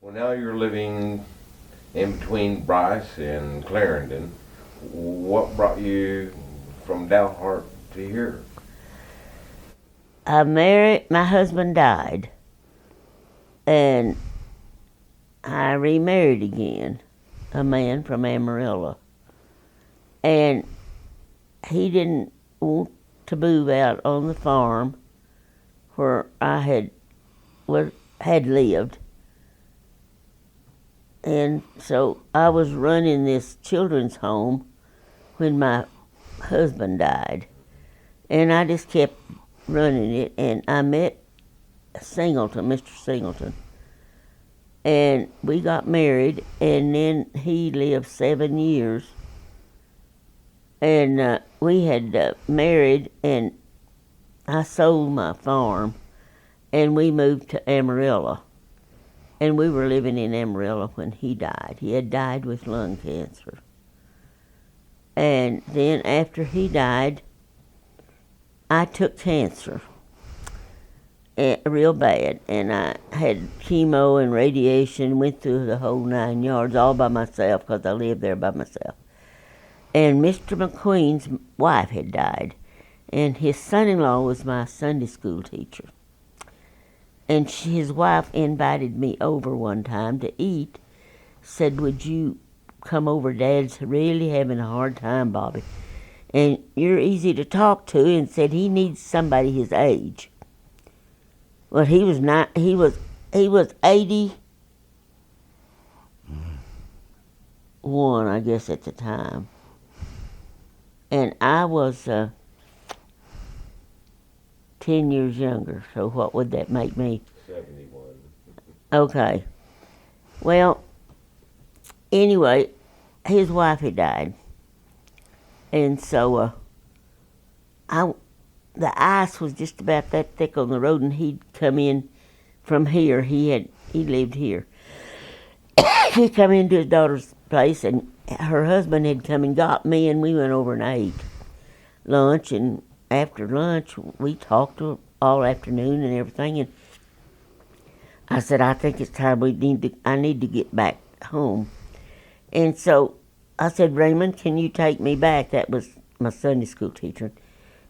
Well, now you're living in between Bryce and Clarendon. What brought you from Dalhart to here? My husband died, and I remarried again, a man from Amarillo. And he didn't want to move out on the farm where I had lived. And so I was running this children's home when my husband died. And I just kept running it, and I met Mr. Singleton. And we got married, and then he lived 7 years. And we had married, and I sold my farm, and we moved to Amarillo. And we were living in Amarillo when he died. He had died with lung cancer. And then after he died, I took cancer real bad. And I had chemo and radiation, went through the whole 9 yards all by myself because I lived there by myself. And Mr. McQueen's wife had died. And his son-in-law was my Sunday school teacher. And his wife invited me over one time to eat. Said, would you come over? Dad's really having a hard time, Bobbie. And you're easy to talk to, and said he needs somebody his age. Well, he was 81, I guess, at the time. And I was 10 years younger, so what would that make me? 71. Okay. Well, anyway, his wife had died. And so the ice was just about that thick on the road, and he'd come in from here. He lived here. He'd come into his daughter's place, and her husband had come and got me, and we went over and ate lunch. And after lunch, we talked all afternoon and everything. And I said, I think it's time I need to get back home. And so I said, Raymond, can you take me back? That was my Sunday school teacher.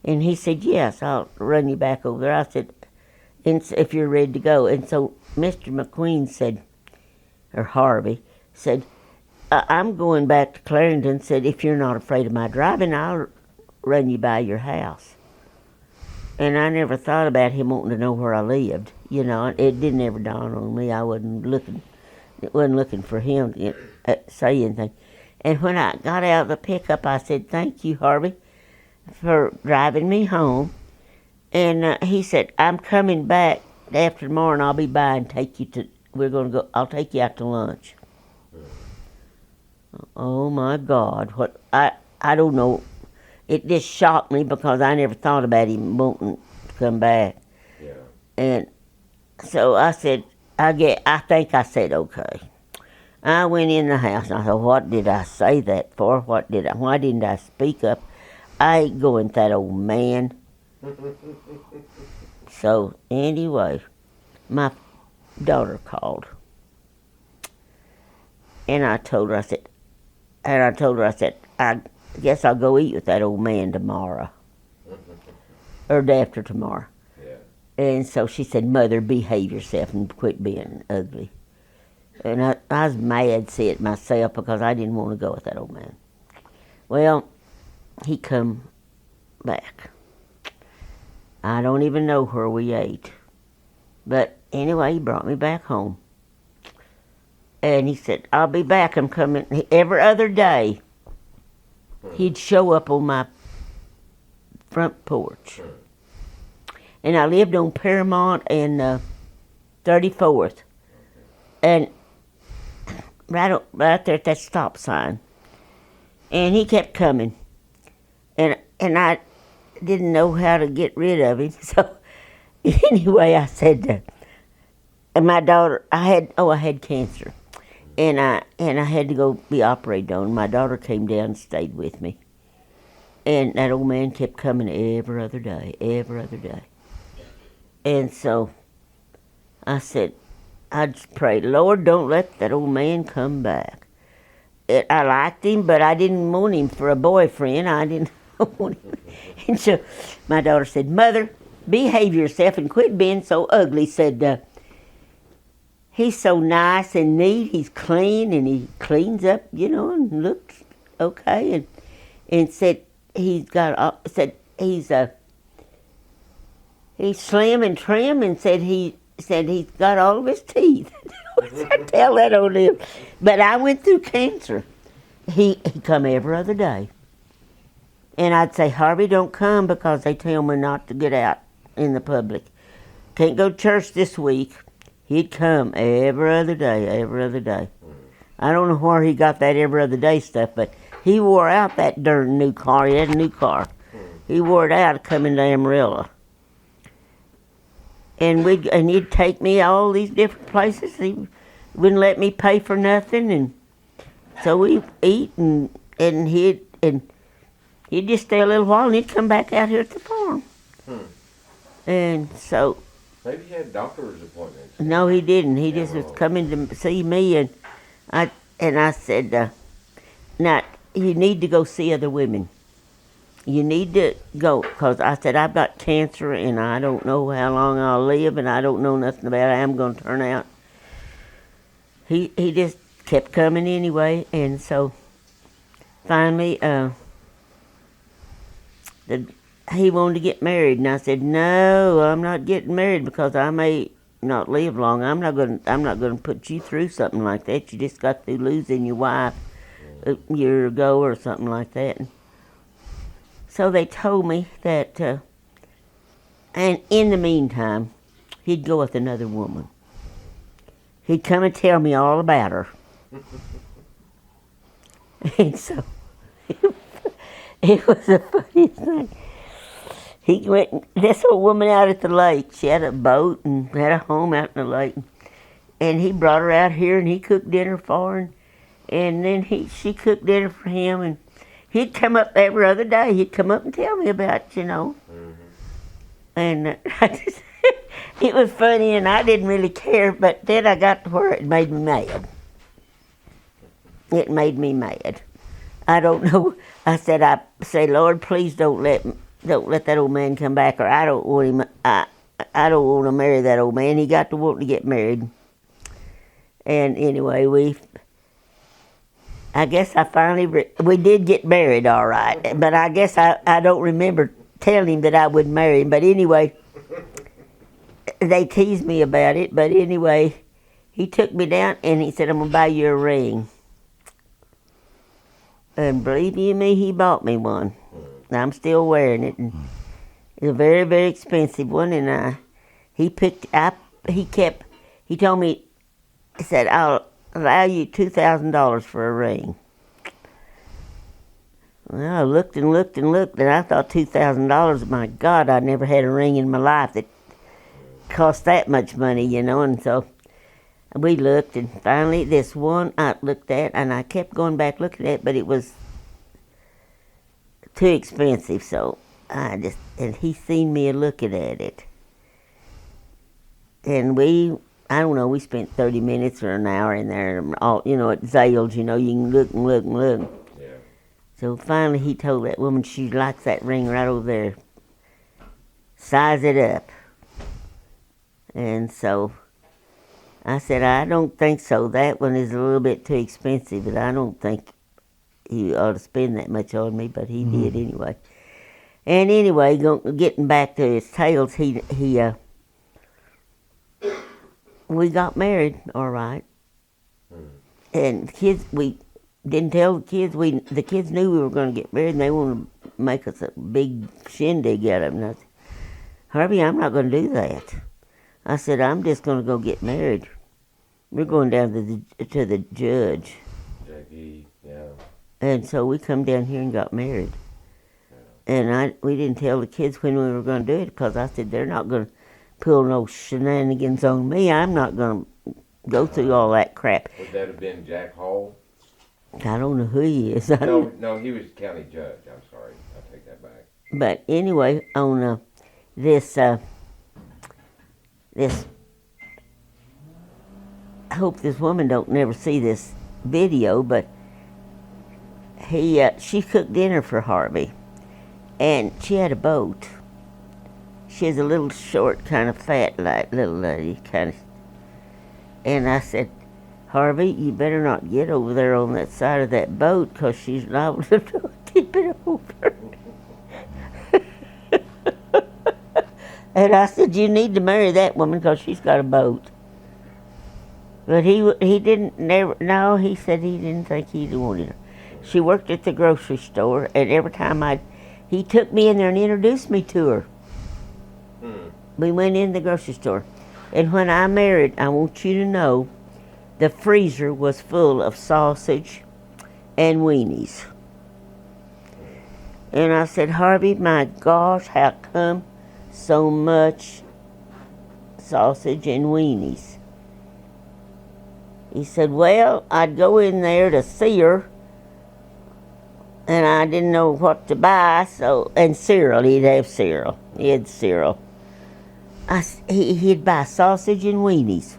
And he said, yes, I'll run you back over there. I said, if you're ready to go. And so Mr. McQueen said, or Harvey, said, I'm going back to Clarendon. Said, if you're not afraid of my driving, I'll run you by your house. And I never thought about him wanting to know where I lived. You know, it didn't ever dawn on me. I wasn't looking for him to say anything. And when I got out of the pickup, I said, thank you, Harvey, for driving me home. And he said, I'm coming back after tomorrow, and I'll be by and I'll take you out to lunch. Oh my God, I don't know. It just shocked me because I never thought about him wanting to come back. Yeah. And so I said, I think I said okay. I went in the house and I thought, what did I say that for? Why didn't I speak up? I ain't going with that old man. So anyway, my daughter called. And I told her, I said, I guess I'll go eat with that old man tomorrow. Or day after tomorrow. Yeah. And so she said, Mother, behave yourself and quit being ugly. And I was mad to see it myself because I didn't want to go with that old man. Well, he come back. I don't even know where we ate. But anyway, he brought me back home. And he said, I'll be back. I'm coming every other day. He'd show up on my front porch. And I lived on Paramount and 34th. And right there at that stop sign. And he kept coming. And I didn't know how to get rid of him. So anyway, I said, and my daughter, I had cancer. And I had to go be operated on. My daughter came down and stayed with me. And that old man kept coming every other day. And so I said, I just prayed, Lord, don't let that old man come back. I liked him, but I didn't want him for a boyfriend. I didn't want him. And so my daughter said, Mother, behave yourself and quit being so ugly. Said, he's so nice and neat. He's clean and he cleans up, and looks okay. And said he's slim and trim, and said he's got all of his teeth. I tell that old him. But I went through cancer. He come every other day. And I'd say, Harvey, don't come because they tell me not to get out in the public. Can't go to church this week. He'd come every other day. I don't know where he got that every other day stuff, but he wore out that darn new car. He had a new car. He wore it out coming to Amarillo. And he'd take me all these different places. He wouldn't let me pay for nothing, and so we'd eat, and he'd just stay a little while, and he'd come back out here at the farm. And so. Maybe he had doctor's appointments. No, he didn't. He just was coming to see me, and I said, now you need to go see other women. You need to go, because I said, I've got cancer, and I don't know how long I'll live, and I don't know nothing about how I'm going to turn out. He just kept coming anyway, and so finally he wanted to get married, and I said, no, I'm not getting married because I may not live long. I'm not going to put you through something like that. You just got through losing your wife a year ago or something like that. So they told me that, and in the meantime, he'd go with another woman. He'd come and tell me all about her. And so, it was the funniest thing. He went, this old woman out at the lake, she had a boat and had a home out in the lake. And he brought her out here and he cooked dinner for her. And then she cooked dinner for him, and he'd come up every other day. He'd come up and tell me about, And it was funny, and I didn't really care. But then I got to where it made me mad. It made me mad. I don't know. I say, Lord, please don't let that old man come back, or I don't want him. I don't want to marry that old man. He got to want to get married. And anyway, I guess I finally, we did get married, all right. But I guess I don't remember telling him that I would marry him. But anyway, they teased me about it. But anyway, he took me down and he said, I'm going to buy you a ring. And believe you me, he bought me one. I'm still wearing it. And it's a very, very expensive one. And he told me, he said, I'll allow you $2,000 for a ring. Well, I looked and looked and looked, and I thought $2,000, my God, I never had a ring in my life that cost that much money, and so we looked, and finally this one I looked at, and I kept going back looking at it, but it was too expensive, so and he seen me looking at it. And I don't know, we spent 30 minutes or an hour in there, all, at Zales, you can look and look and look. Yeah. So finally he told that woman she likes that ring right over there. Size it up. And so I said, I don't think so. That one is a little bit too expensive, but I don't think he ought to spend that much on me, but he did anyway. And anyway, getting back to his tales, we got married, all right. And kids, we didn't tell the kids. The kids knew we were going to get married, and they wanted to make us a big shindig out of it. And I said, Harvey, I'm not going to do that. I said, I'm just going to go get married. We're going down to the judge. Jackie, yeah. And so we come down here and got married. Yeah. And we didn't tell the kids when we were going to do it, because I said, they're not going to pull no shenanigans on me. I'm not going to go through all that crap. Would that have been Jack Hall? I don't know who he is. No, he was county judge. I'm sorry. I'll take that back. But anyway, on I hope this woman don't never see this video, but she cooked dinner for Harvey, and she had a boat. She was a little short, kind of fat, like little lady, kind of. And I said, Harvey, you better not get over there on that side of that boat, 'cause she's liable to tip it over. And I said, you need to marry that woman, 'cause she's got a boat. But he didn't never. No, he said he didn't think he wanted her. She worked at the grocery store, and every time he took me in there and introduced me to her. We went in the grocery store, and when I married, I want you to know, the freezer was full of sausage and weenies. And I said, Harvey, my gosh, how come so much sausage and weenies? He said, well, I'd go in there to see her, and I didn't know what to buy, and cereal, he'd have cereal. He had cereal. He'd buy sausage and weenies.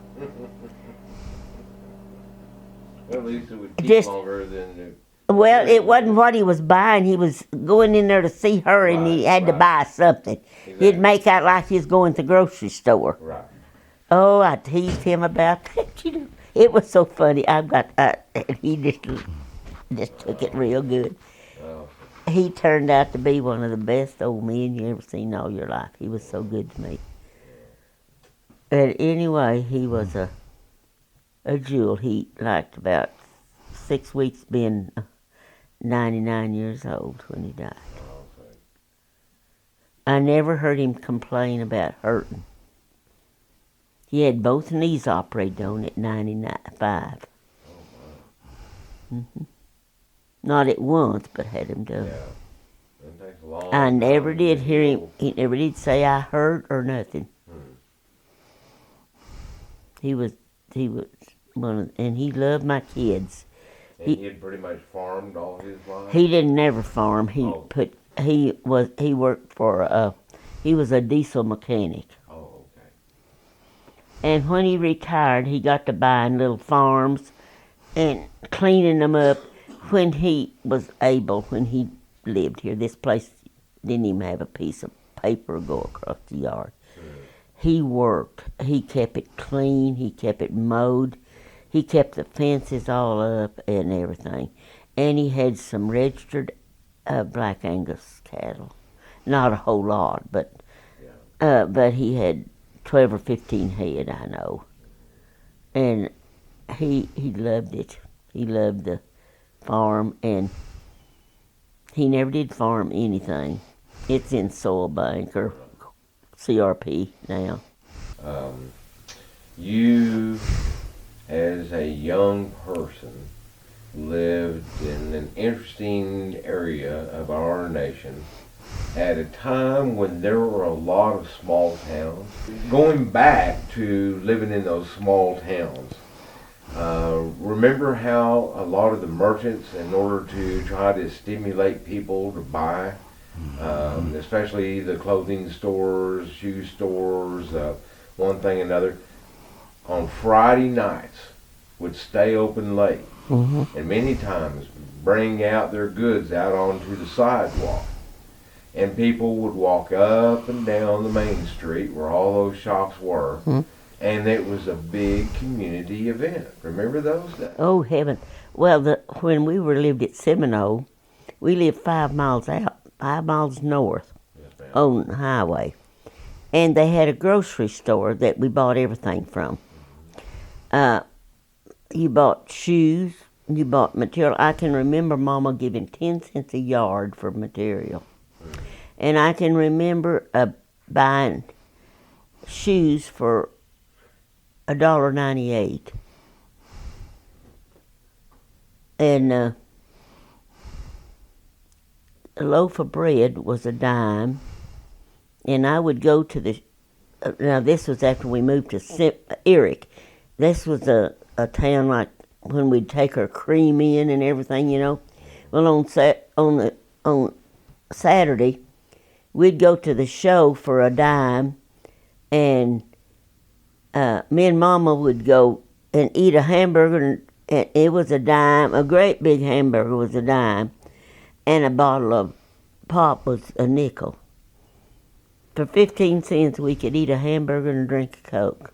Well, at least it would keep longer than... Well, it wasn't what he was buying. He was going in there to see her, and he had to buy something. Exactly. He'd make out like he was going to the grocery store. Right. Oh, I teased him about that. It was so funny. He just took it real good. Oh. He turned out to be one of the best old men you ever seen all your life. He was so good to me. But anyway, he was a jewel. He liked about 6 weeks being 99 years old when he died. I never heard him complain about hurting. He had both knees operated on at 95. Not at once, but had him done. Yeah. It takes a long I never did hear him. He never did say I hurt or nothing. He was one of, and he loved my kids. And he had pretty much farmed all his life? He didn't never farm. He worked for he was a diesel mechanic. Oh, okay. And when he retired, he got to buying little farms and cleaning them up when he was able, when he lived here. This place didn't even have a piece of paper go across the yard. He worked. He kept it clean. He kept it mowed. He kept the fences all up and everything. And he had some registered Black Angus cattle. Not a whole lot, but he had 12 or 15 head, I know. And he loved it. He loved the farm, and he never did farm anything. It's in Soil Bank or CRP now. You, as a young person, lived in an interesting area of our nation at a time when there were a lot of small towns. Going back to living in those small towns, remember how a lot of the merchants, in order to try to stimulate people to buy, especially the clothing stores, shoe stores, one thing and another, on Friday nights would stay open late, and many times bring out their goods out onto the sidewalk. And people would walk up and down the main street where all those shops were, and it was a big community event. Remember those days? Oh, heaven. Well, when we lived at Seminole, we lived 5 miles out, 5 miles north on the highway. And they had a grocery store that we bought everything from. You bought shoes, you bought material. I can remember Mama giving 10 cents a yard for material. And I can remember buying shoes for $1.98. And a loaf of bread was a dime. And I would go to the... now, this was after we moved to Eric. This was a town like when we'd take our cream in and everything, you know. Well, on Saturday, we'd go to the show for a dime, and me and Mama would go and eat a hamburger, and it was a dime. A great big hamburger was a dime, and a bottle of pop was a nickel. For 15 cents, we could eat a hamburger and drink a Coke.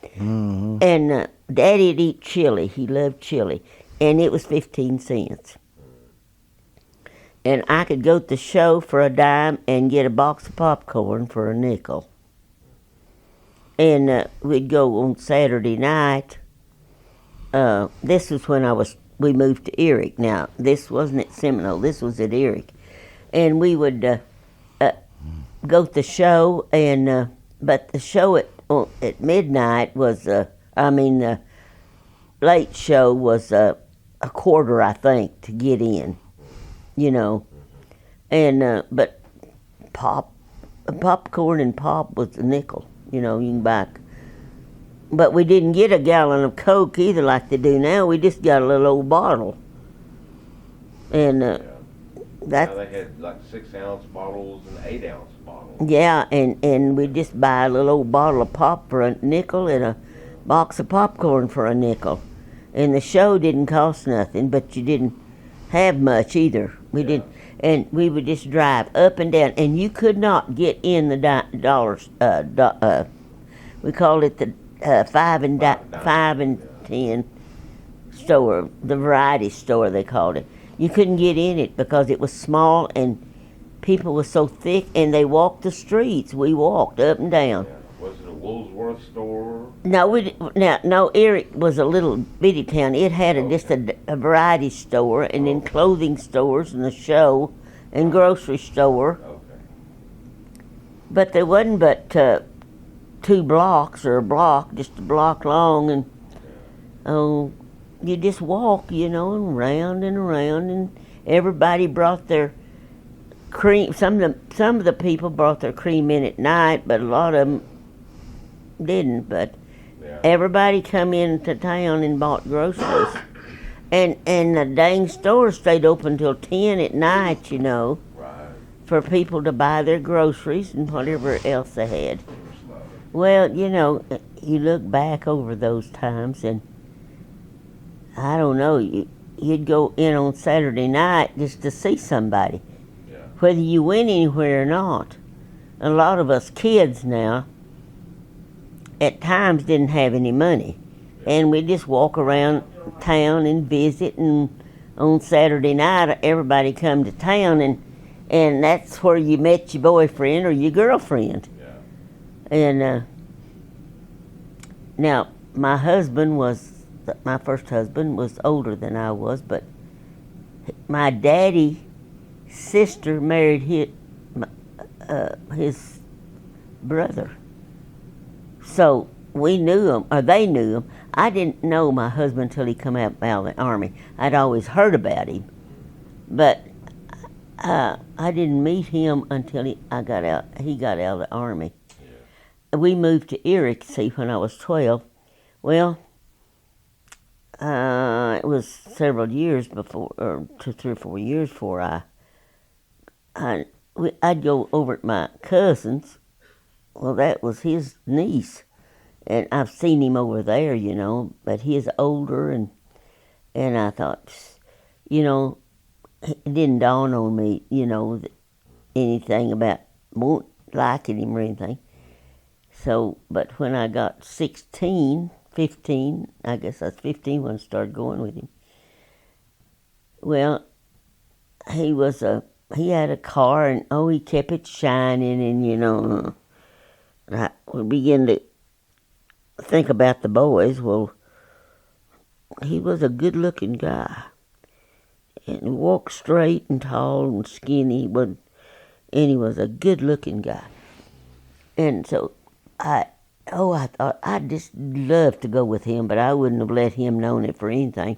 Mm-hmm. And Daddy'd eat chili. He loved chili, and it was 15 cents. And I could go to the show for a dime and get a box of popcorn for a nickel. And we'd go on Saturday night. This was when we moved to Erie. Now, this wasn't at Seminole. This was at Erie. And we would go to the show, and but the show at midnight was, the late show was a quarter, I think, to get in, And but popcorn and pop was a nickel. You can buy. But we didn't get a gallon of Coke either like they do now. We just got a little old bottle. And Now that. they had like 6-ounce bottles and 8-ounce bottles. Yeah, and we just buy a little old bottle of pop for a nickel and a box of popcorn for a nickel. And the show didn't cost nothing, but you didn't have much either. We didn't. And we would just drive up and down, and you could not get in the dollars. We called it the 5 and 10 store, the variety store they called it. You couldn't get in it because it was small and people were so thick, and they walked the streets. We walked up and down. Yeah. Was it a Woolworth store? No, Erie was a little bitty town. It had just a variety store, and then clothing stores, and a show, and grocery store. Okay. But there wasn't but 2 blocks or a block, just a block long, and you just walk, and around and around, and everybody brought their cream. Some of the people brought their cream in at night, but a lot of them didn't. But everybody come into town and bought groceries, and the dang store stayed open till 10 at night, Right. for people to buy their groceries and whatever else they had. Well, you look back over those times, and I don't know, you'd go in on Saturday night just to see somebody, whether you went anywhere or not. A lot of us kids now, at times, didn't have any money, and we just walk around town and visit, and on Saturday night, everybody come to town, and that's where you met your boyfriend or your girlfriend. And now, my first husband was older than I was, but my daddy's sister married his brother. So we knew him, or they knew him. I didn't know my husband until he come out of the Army. I'd always heard about him, but I didn't meet him until he got out of the Army. We moved to Erie, when I was 12. Well, it was several years before, or 2, 3, or 4 years before I'd go over at my cousin's. Well, that was his niece, and I've seen him over there, but he's older, and I thought, it didn't dawn on me, anything about liking him or anything. So, but when I got 15, I guess I was 15 when I started going with him. Well, he had a car, and he kept it shining, and I began to think about the boys. Well, he was a good-looking guy, and he walked straight and tall and skinny, and he was a good-looking guy. And so I thought I'd just love to go with him, but I wouldn't have let him know it for anything.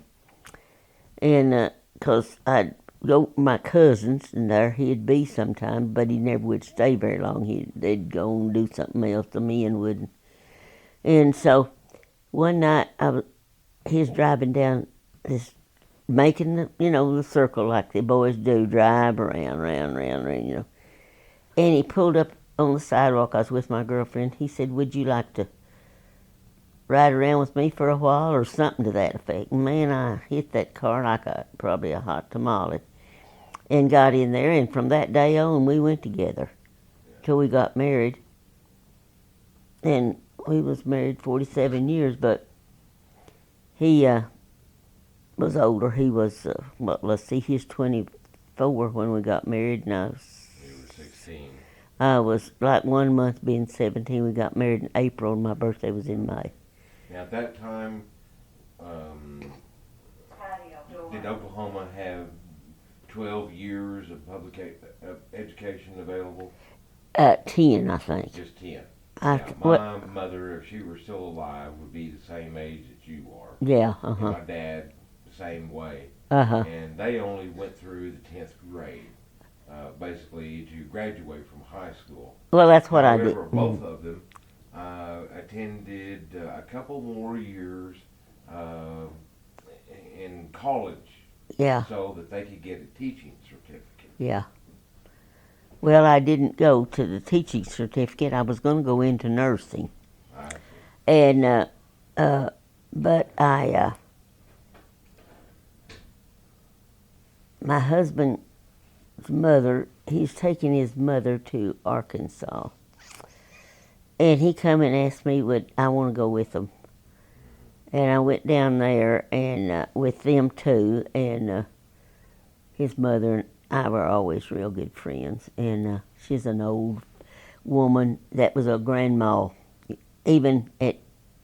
And because I'd go with my cousins, and there he'd be sometimes, but he never would stay very long. They'd go and do something else, the men wouldn't. And so one night he was driving down this, making the circle like the boys do, drive around, and he pulled up on the sidewalk. I was with my girlfriend. He said, "Would you like to ride around with me for a while or something to that effect. And man, I hit that car like probably a hot tamale and got in there. And from that day on, we went together till we got married. And we was married 47 years, but he was older. He was, let's see, he was 24 when we got married, and I was... You were 16. I was like 1 month being 17. We got married in April, and my birthday was in May. Now, at that time, did Oklahoma have 12 years of public education available? 10, I think. Just 10. My mother, if she were still alive, would be the same age that you are. Yeah, And my dad, the same way. And they only went through the 10th grade, basically to graduate from high school. Well, that's what However, I did. Both of them attended a couple more years in college. Yeah. So that they could get a teaching certificate. Yeah. Well, I didn't go to the teaching certificate. I was going to go into nursing. And, but my husband's mother, he's taking his mother to Arkansas. And he come and asked me, would I want to go with him? And I went down there and with them too, and his mother and I were always real good friends. And she's an old woman that was a grandma, even at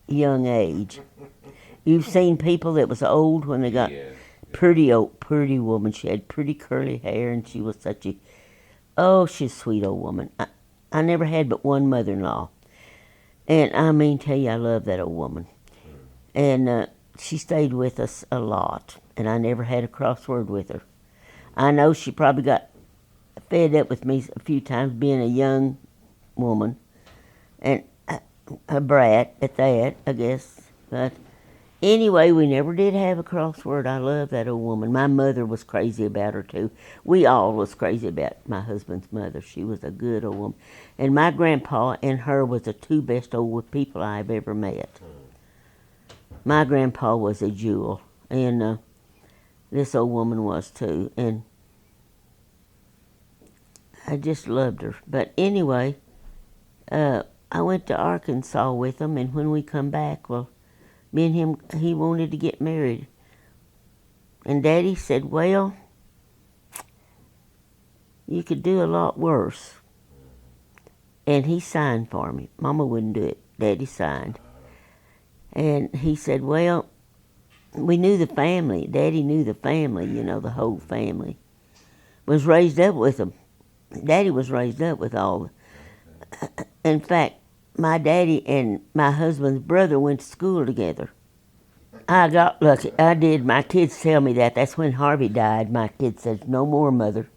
young age. You've seen people that was old when they got pretty woman. She had pretty curly hair, and she was such a, she's a sweet old woman. I never had but one mother-in-law. And I mean, tell you, I love that old woman. And she stayed with us a lot, and I never had a crossword with her. I know she probably got fed up with me a few times being a young woman, and a brat at that, I guess. But anyway, we never did have a crossword. I love that old woman. My mother was crazy about her, too. We all was crazy about my husband's mother. She was a good old woman. And my grandpa and her was the two best old people I've ever met. My grandpa was a jewel, and this old woman was, too. And I just loved her. But anyway, I went to Arkansas with him, and when we come back, well, me and him, he wanted to get married. And Daddy said, well, you could do a lot worse. And he signed for me. Mama wouldn't do it. Daddy signed. And he said, well, we knew the family. Daddy knew the family, you know, the whole family. Was raised up with them. Daddy was raised up with all. In fact, my daddy and my husband's brother went to school together. I got lucky. I did. My kids tell me that. That's when Harvey died. My kids said, no more, Mother.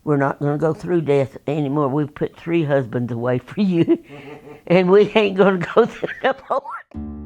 We're not going to go through death anymore. We've put 3 husbands away for you, and we ain't going to go through no more.